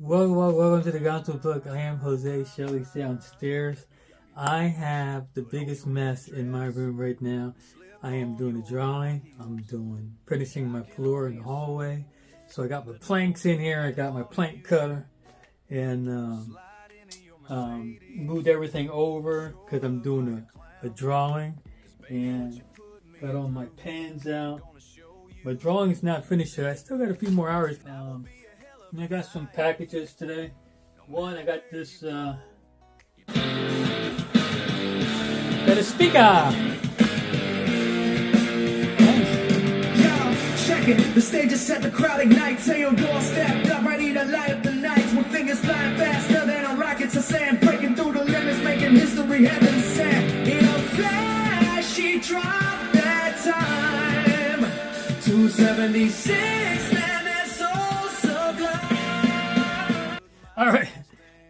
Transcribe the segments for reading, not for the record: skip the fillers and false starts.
Welcome to the Gospel Book. I am Jose Shelley downstairs. I have the biggest mess in my room right now. I am doing a drawing. I'm finishing my floor in the hallway. So I got my planks in here. I got my plank cutter and moved everything over because I'm doing a drawing and got all my pens out. My drawing is not finished yet. I still got a few more hours. I got some packages today. One, I got this, got a speaker! Nice. Yo, check it. The stage is set, the crowd ignites. Say your door stepped up, ready to light up the nights. With fingers flying faster than a rocket to sand. Breaking through the limits, making history heaven sent. In a flash, she dropped that time. 276. Alright,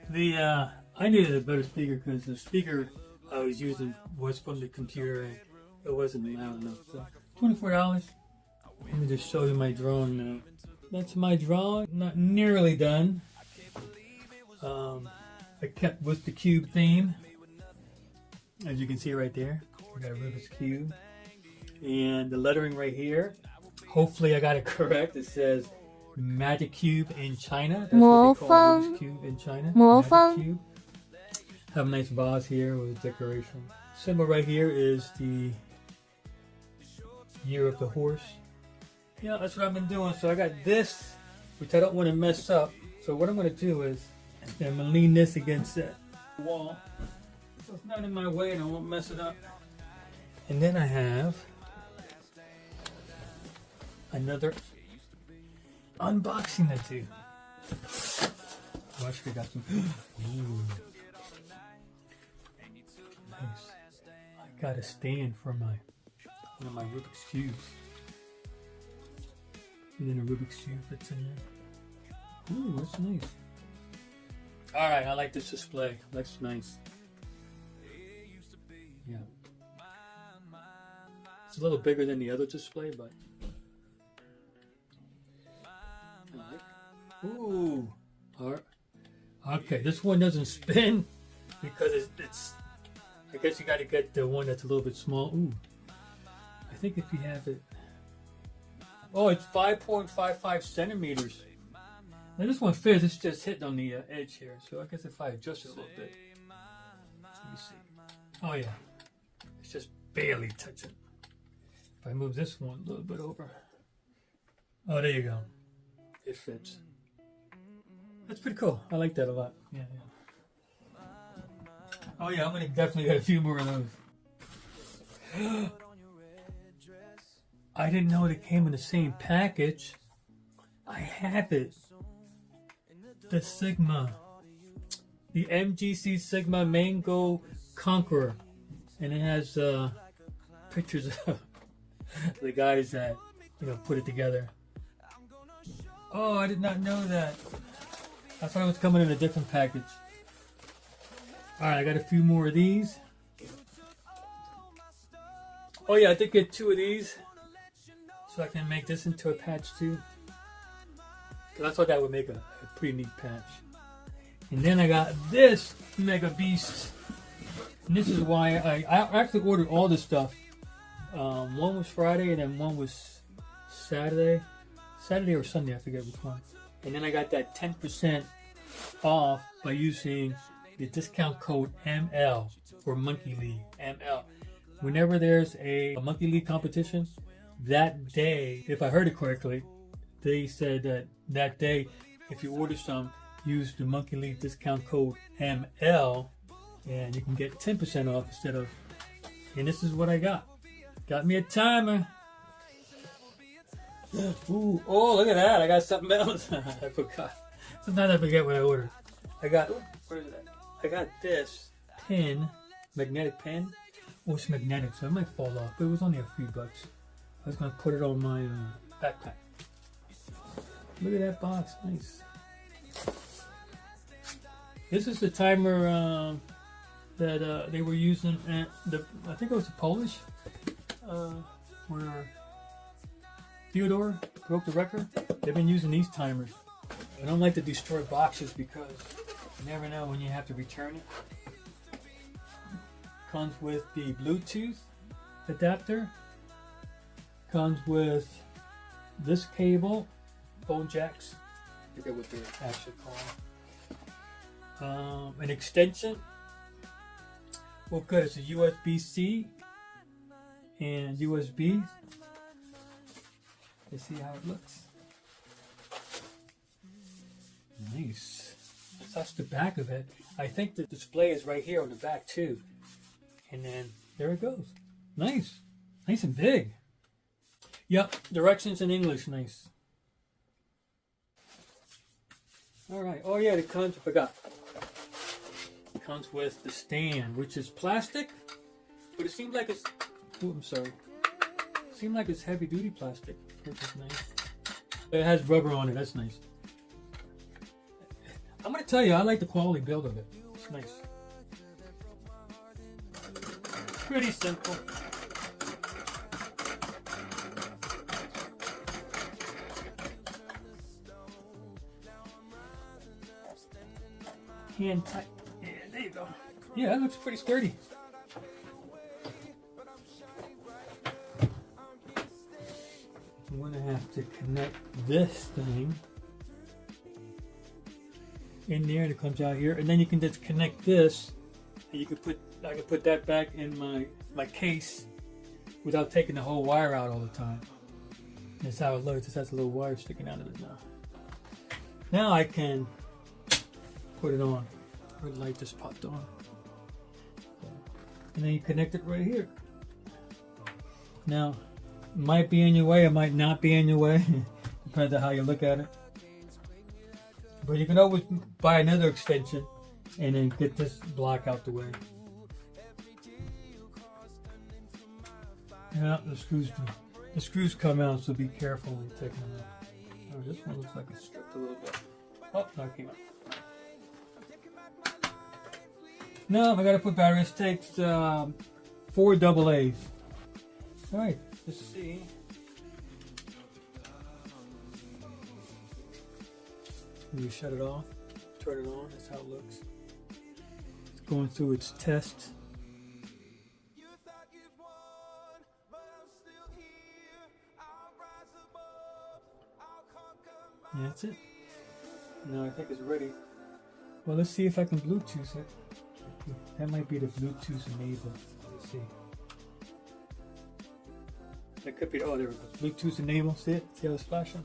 I needed a better speaker because the speaker I was using was from the computer and it wasn't loud enough. So, $24. Let me just show you my drawing now. That's my drawing, not nearly done. I kept with the cube theme. As you can see right there, I got a Rubik's Cube. And the lettering right here, hopefully I got it correct. It says Magic Cube in China. That's what they call Rubik's Cube in China. Magic Cube. Have a nice vase here with decoration. Symbol right here is the year of the horse. Yeah, that's what I've been doing. So I got this, which I don't want to mess up. So what I'm going to do is I'm going to lean this against that wall, so it's not in my way and I won't mess it up. And then I have another unboxing to do. Oh, I should have got some. Ooh. Nice. I got a stand for one of my Rubik's cubes. And then a Rubik's cube fits in there. Ooh, that's nice. Alright, I like this display. That's nice. Yeah. It's a little bigger than the other display, but ooh, okay. This one doesn't spin because it's. I guess you got to get the one that's a little bit small. Ooh, I think if you have it. Oh, it's 5.55 centimeters. Now this one fits. It's just hitting on the edge here. So I guess if I adjust it a little bit, let me see. Oh yeah, it's just barely touching. If I move this one a little bit over. Oh, there you go. It fits. That's pretty cool. I like that a lot. Yeah. Oh yeah, I'm gonna definitely get a few more of those. I didn't know it came in the same package. I have it. The Sigma. The MGC Sigma Mango Conqueror. And it has pictures of the guys that, put it together. Oh, I did not know that. I thought it was coming in a different package. Alright, I got a few more of these. Oh yeah, I did get 2 of these. So I can make this into a patch too. Because I thought that would make a pretty neat patch. And then I got this Mega Beast. And this is why I actually ordered all this stuff. One was Friday and then one was Saturday or Sunday, I forget which one. And then I got that 10% off by using the discount code ML for Monkey League. ML. Whenever there's a Monkey League competition, that day, if I heard it correctly, they said that day, if you order some, use the Monkey League discount code ML, and you can get 10% off instead of. And this is what I got. Got me a timer. Ooh, oh, look at that. I got something else. I forgot. Sometimes I forget what I ordered. I got, where is that? I got this pin, magnetic pin. Oh, it's magnetic, so it might fall off, but it was only a few bucks. I was going to put it on my backpack. Look at that box. Nice. This is the timer that they were using at I think it was the Polish, where Theodore broke the record. They've been using these timers I don't like to destroy boxes because you never know when you have to return it. Comes with the Bluetooth adapter. Comes with this cable, phone jacks. I forget what they're actually called. An extension. Well, good. It's a USB-C and USB. Let's see how it looks. Nice. That's the back of it. I think the display is right here on the back too. And then there it goes. Nice. Nice and big. Yep, directions in English. Nice. Alright. Oh yeah, it comes, I forgot. It comes with the stand, which is plastic. But it seems like it's, oh, I'm sorry. It seems like it's heavy duty plastic, which is nice. It has rubber on it, that's nice. I'm going to tell you, I like the quality build of it. It's nice. Pretty simple. Hand tight. Yeah, there you go. Yeah, that looks pretty sturdy. I'm going to have to connect this thing in there, and it comes out here, and then you can just connect this, and you can put, I can put that back in my case without taking the whole wire out all the time. That's how it looks. It has a little wire sticking out of it now. Now I can put it on. The light just popped on, and then you connect it right here. Now, it might be in your way, it might not be in your way, depends on how you look at it. But you can always buy another extension and then get this block out the way. Yeah, the screws come out, so be careful when you take them out. Oh, this one looks like it's stripped a little bit. Oh, no, it came out. No, I gotta put batteries. It takes 4 AA's. Alright, let's see. You shut it off, turn it on, that's how it looks. It's going through its test. Yeah, that's it. Now I think it's ready. Well, let's see if I can Bluetooth it. That might be the Bluetooth enable. Let's see. That could be, oh, there it goes. Bluetooth enable, see it? See how it's flashing?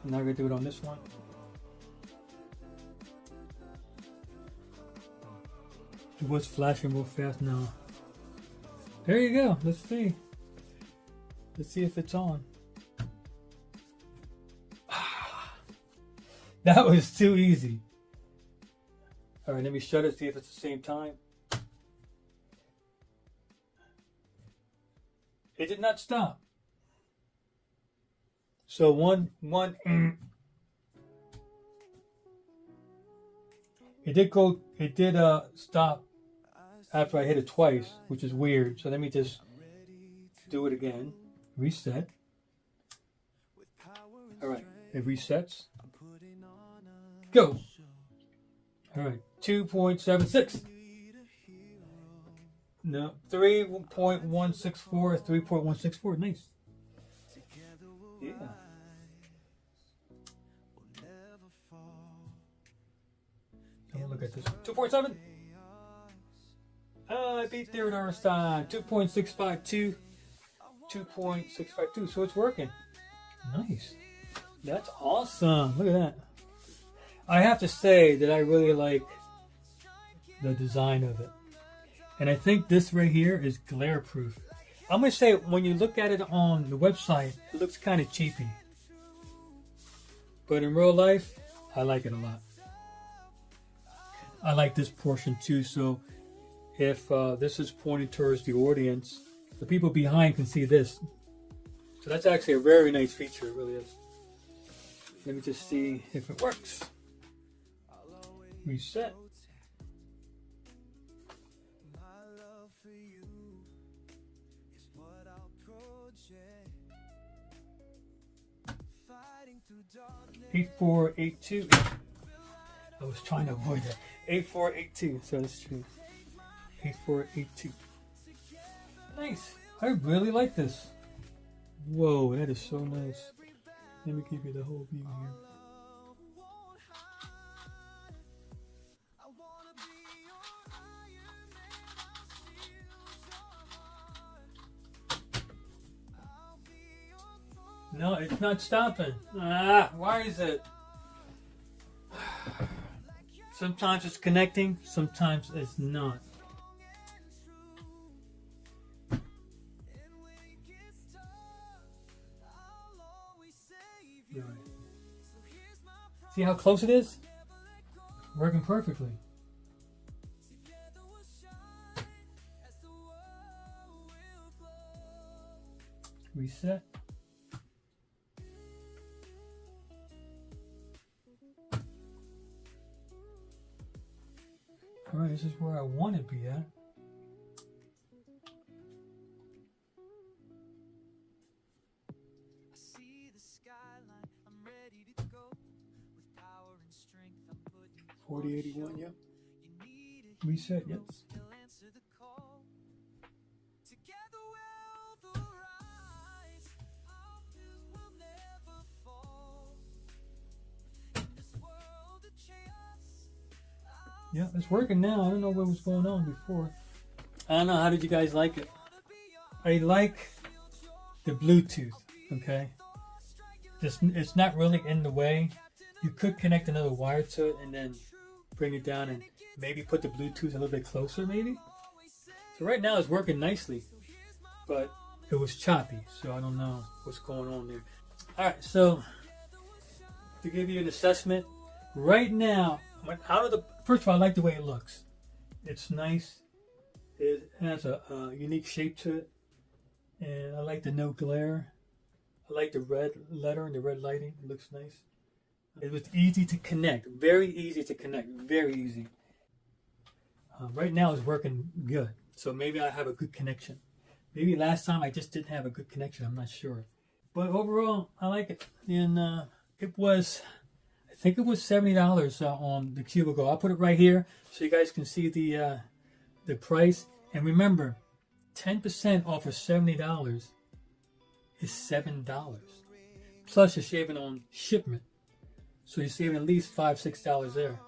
And now we're going to do it on this one. It was flashing real fast now. There you go. Let's see. Let's see if it's on. That was too easy. Alright, let me shut it, see if it's the same time. It did not stop. So it did stop after I hit it twice, which is weird. So let me just do it again. Reset. Alright, it resets. Go! Alright, 2.76. No, 3.164, 3.164, nice. Yeah. Look at this. 2.7. I beat the Einstein. 2.652. 2.652. So it's working. Nice. That's awesome. Look at that. I have to say that I really like the design of it. And I think this right here is glare proof. I'm going to say when you look at it on the website, it looks kind of cheapy. But in real life, I like it a lot. I like this portion too, so if this is pointing towards the audience, the people behind can see this. So that's actually a very nice feature, it really is. Let me just see if it works. Reset. 8482. I was trying to avoid that. 8482. So that's true. 8482. Nice. I really like this. Whoa, that is so nice. Let me give you the whole view here. No, it's not stopping. Why is it? Sometimes it's connecting, sometimes it's not. Right. See how close it is? Working perfectly. Reset. Alright, this is where I want to be at. $40.81, yep. Reset, yes. Yeah, it's working now. I don't know what was going on before. I don't know. How did you guys like it? I like the Bluetooth, okay? It's not really in the way. You could connect another wire to it and then bring it down and maybe put the Bluetooth a little bit closer, maybe. So right now it's working nicely, but it was choppy, so I don't know what's going on there. Alright, so to give you an assessment, right now, first of all, I like the way it looks. It's nice. It has a unique shape to it, and I like the no glare. I like the red letter and the red lighting. It looks nice. It was easy to connect. Very easy to connect. Very easy. Right now it's working good. So maybe I have a good connection. Maybe last time I just didn't have a good connection. I'm not sure. But overall, I like it. And it was, I think it was $70 on the Cubicle. I'll put it right here so you guys can see the price. And remember, 10% off of $70 is $7. Plus you're saving on shipment. So you're saving at least $5-6 there.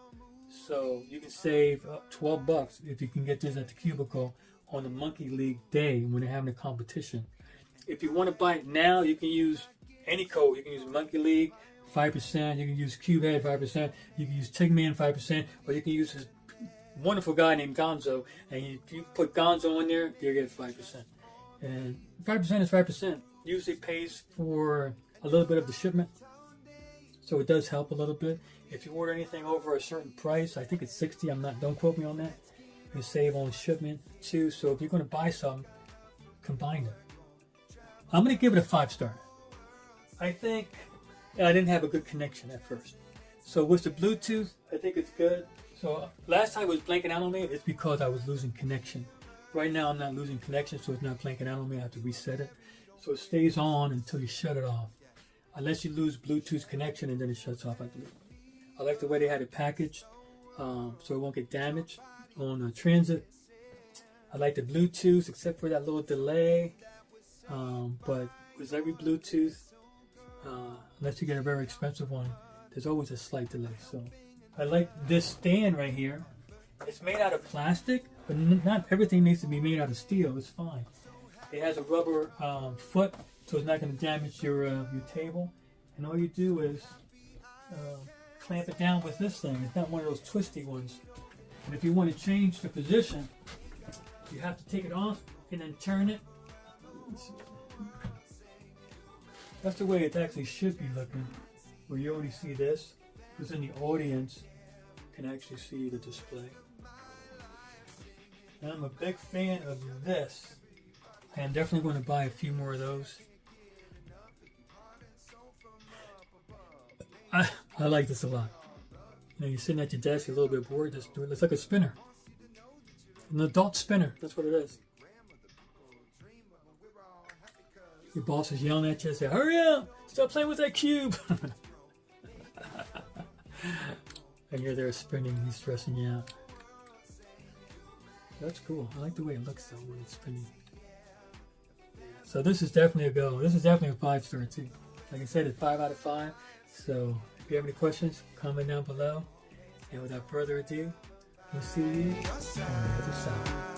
So you can save $12 if you can get this at the Cubicle on the Monkey League day when they're having a competition. If you want to buy it now, you can use any code. You can use Monkey League 5%. You can use Cubehead 5%. You can use Tigman 5%, or you can use this wonderful guy named Gonzo. And if you put Gonzo in there, you get 5%. And 5% is 5%. Usually pays for a little bit of the shipment. So it does help a little bit. If you order anything over a certain price, I think it's $60. Don't quote me on that. You save on shipment too. So if you're going to buy something, combine it. I'm going to give it a 5-star. I think I didn't have a good connection at first. So with the Bluetooth, I think it's good. So last time it was blanking out on me. It's because I was losing connection. Right now I'm not losing connection, so it's not blanking out on me. I have to reset it. So it stays on until you shut it off. Unless you lose Bluetooth connection and then it shuts off, I believe. I like the way they had it packaged, so it won't get damaged on transit. I like the Bluetooth, except for that little delay. But with every Bluetooth, unless you get a very expensive one, there's always a slight delay. So I like this stand right here. It's made out of plastic, but not everything needs to be made out of steel. It's fine. It has a rubber foot, so it's not going to damage your table. And all you do is clamp it down with this thing. It's not one of those twisty ones. And if you want to change the position, you have to take it off and then turn it. That's the way it actually should be looking, where you only see this, because then the audience can actually see the display. And I'm a big fan of this. I'm definitely going to buy a few more of those. I like this a lot. You know, you're sitting at your desk, you're a little bit bored, just do it. It's like a spinner. An adult spinner, that's what it is. Your boss is yelling at you and say, hurry up! Stop playing with that cube! And you're there spinning, he's stressing you out. That's cool. I like the way it looks though when it's spinning. So this is definitely a go. This is definitely a 5-star too. Like I said, it's 5 out of 5. So if you have any questions, comment down below. And without further ado, we'll see you on the other side.